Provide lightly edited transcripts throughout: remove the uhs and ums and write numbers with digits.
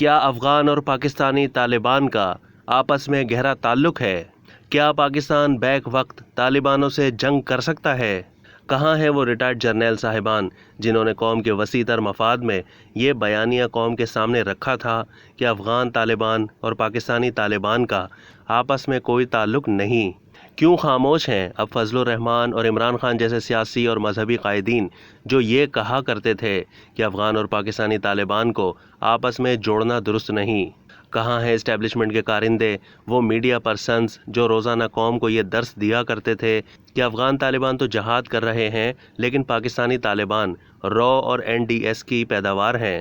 کیا افغان اور پاکستانی طالبان کا آپس میں گہرا تعلق ہے؟ کیا پاکستان بیک وقت طالبانوں سے جنگ کر سکتا ہے؟ کہاں ہیں وہ ریٹائرڈ جرنیل صاحبان جنہوں نے قوم کے وسیع تر مفاد میں یہ بیانیہ قوم کے سامنے رکھا تھا کہ افغان طالبان اور پاکستانی طالبان کا آپس میں کوئی تعلق نہیں؟ کیوں خاموش ہیں اب فضل الرحمان اور عمران خان جیسے سیاسی اور مذہبی قائدین جو یہ کہا کرتے تھے کہ افغان اور پاکستانی طالبان کو آپس میں جوڑنا درست نہیں؟ کہاں ہیں اسٹیبلشمنٹ کے کارندے، وہ میڈیا پرسنز جو روزانہ قوم کو یہ درس دیا کرتے تھے کہ افغان طالبان تو جہاد کر رہے ہیں لیکن پاکستانی طالبان رو اور NDS کی پیداوار ہیں؟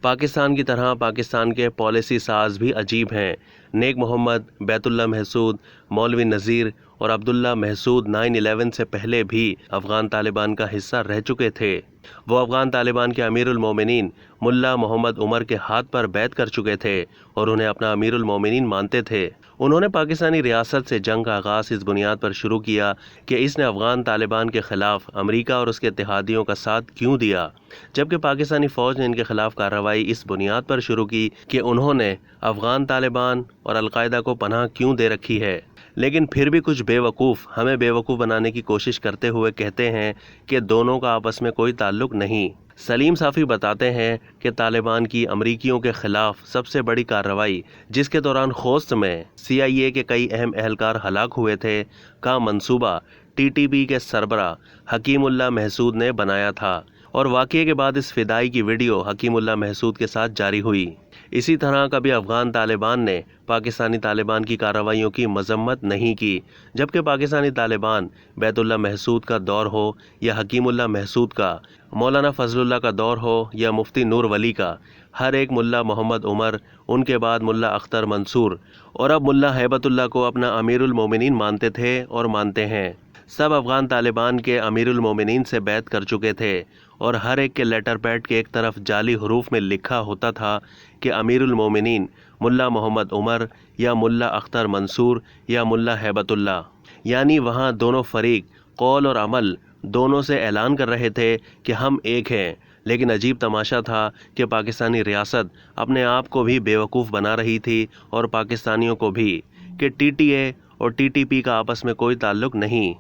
پاکستان کی طرح پاکستان کے پالیسی ساز بھی عجیب ہیں۔ نیک محمد، بیت اللہ محسود، مولوی نذیر اور عبداللہ محسود 9/11 سے پہلے بھی افغان طالبان کا حصہ رہ چکے تھے۔ وہ افغان طالبان کے امیر المومنین ملا محمد عمر کے ہاتھ پر بیعت کر چکے تھے اور انہیں اپنا امیر المومنین مانتے تھے۔ انہوں نے پاکستانی ریاست سے جنگ کا آغاز اس بنیاد پر شروع کیا کہ اس نے افغان طالبان کے خلاف امریکہ اور اس کے اتحادیوں کا ساتھ کیوں دیا، جبکہ پاکستانی فوج نے ان کے خلاف کارروائی اس بنیاد پر شروع کی کہ انہوں نے افغان طالبان اور القاعدہ کو پناہ کیوں دے رکھی ہے۔ لیکن پھر بھی کچھ بے وقوف ہمیں بے وقوف بنانے کی کوشش کرتے ہوئے کہتے ہیں کہ دونوں کا آپس میں کوئی تعلق نہیں۔ سلیم صافی بتاتے ہیں کہ طالبان کی امریکیوں کے خلاف سب سے بڑی کارروائی، جس کے دوران خوست میں CIA کے کئی اہم اہلکار ہلاک ہوئے تھے، کا منصوبہ TTP کے سربراہ حکیم اللہ محسود نے بنایا تھا، اور واقعے کے بعد اس فدائی کی ویڈیو حکیم اللہ محسود کے ساتھ جاری ہوئی۔ اسی طرح کبھی افغان طالبان نے پاکستانی طالبان کی کارروائیوں کی مذمت نہیں کی، جبکہ پاکستانی طالبان بیت اللہ محسود کا دور ہو یا حکیم اللہ محسود کا، مولانا فضل اللہ کا دور ہو یا مفتی نور ولی کا، ہر ایک ملا محمد عمر، ان کے بعد ملا اختر منصور اور اب ملا ہیبت اللہ کو اپنا امیر المومنین مانتے تھے اور مانتے ہیں۔ سب افغان طالبان کے امیر المومنین سے بیعت کر چکے تھے اور ہر ایک کے لیٹر پیڈ کے ایک طرف جعلی حروف میں لکھا ہوتا تھا کہ امیر المومنین ملا محمد عمر یا ملا اختر منصور یا ملا ہیبت اللہ، یعنی وہاں دونوں فریق قول اور عمل دونوں سے اعلان کر رہے تھے کہ ہم ایک ہیں۔ لیکن عجیب تماشا تھا کہ پاکستانی ریاست اپنے آپ کو بھی بیوقوف بنا رہی تھی اور پاکستانیوں کو بھی، کہ TTA اور TTP کا آپس میں کوئی تعلق نہیں۔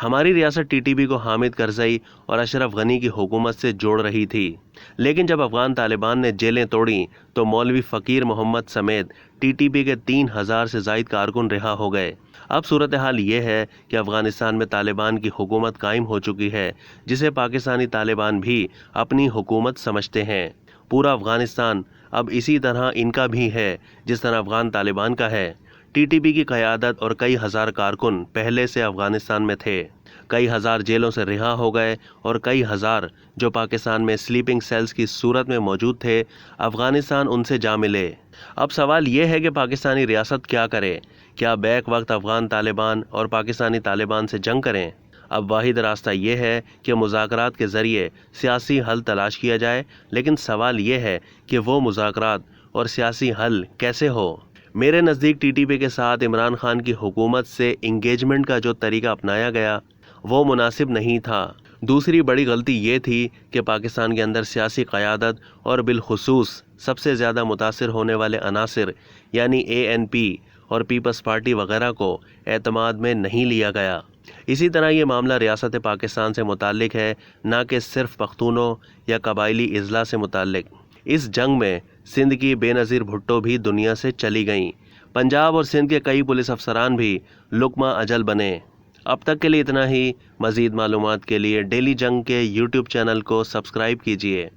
ہماری ریاست TTP کو حامد کرزئی اور اشرف غنی کی حکومت سے جوڑ رہی تھی، لیکن جب افغان طالبان نے جیلیں توڑیں تو مولوی فقیر محمد سمیت TTP کے 3000 سے زائد کارکن رہا ہو گئے۔ اب صورتحال یہ ہے کہ افغانستان میں طالبان کی حکومت قائم ہو چکی ہے، جسے پاکستانی طالبان بھی اپنی حکومت سمجھتے ہیں۔ پورا افغانستان اب اسی طرح ان کا بھی ہے جس طرح افغان طالبان کا ہے۔ TTP کی قیادت اور کئی ہزار کارکن پہلے سے افغانستان میں تھے، کئی ہزار جیلوں سے رہا ہو گئے اور کئی ہزار جو پاکستان میں سلیپنگ سیلز کی صورت میں موجود تھے، افغانستان ان سے جا ملے۔ اب سوال یہ ہے کہ پاکستانی ریاست کیا کرے؟ کیا بیک وقت افغان طالبان اور پاکستانی طالبان سے جنگ کریں؟ اب واحد راستہ یہ ہے کہ مذاکرات کے ذریعے سیاسی حل تلاش کیا جائے، لیکن سوال یہ ہے کہ وہ مذاکرات اور سیاسی حل کیسے ہو؟ میرے نزدیک TTP کے ساتھ عمران خان کی حکومت سے انگیجمنٹ کا جو طریقہ اپنایا گیا وہ مناسب نہیں تھا۔ دوسری بڑی غلطی یہ تھی کہ پاکستان کے اندر سیاسی قیادت اور بالخصوص سب سے زیادہ متاثر ہونے والے عناصر یعنی ANP اور پیپلز پارٹی وغیرہ کو اعتماد میں نہیں لیا گیا۔ اسی طرح یہ معاملہ ریاست پاکستان سے متعلق ہے، نہ کہ صرف پختونوں یا قبائلی اضلاع سے متعلق۔ اس جنگ میں سندھ کی بے نظیر بھٹو بھی دنیا سے چلی گئیں۔ پنجاب اور سندھ کے کئی پولیس افسران بھی لقمہ اجل بنے۔ اب تک کے لیے اتنا ہی۔ مزید معلومات کے لیے ڈیلی جنگ کے YouTube چینل کو سبسکرائب کیجیے۔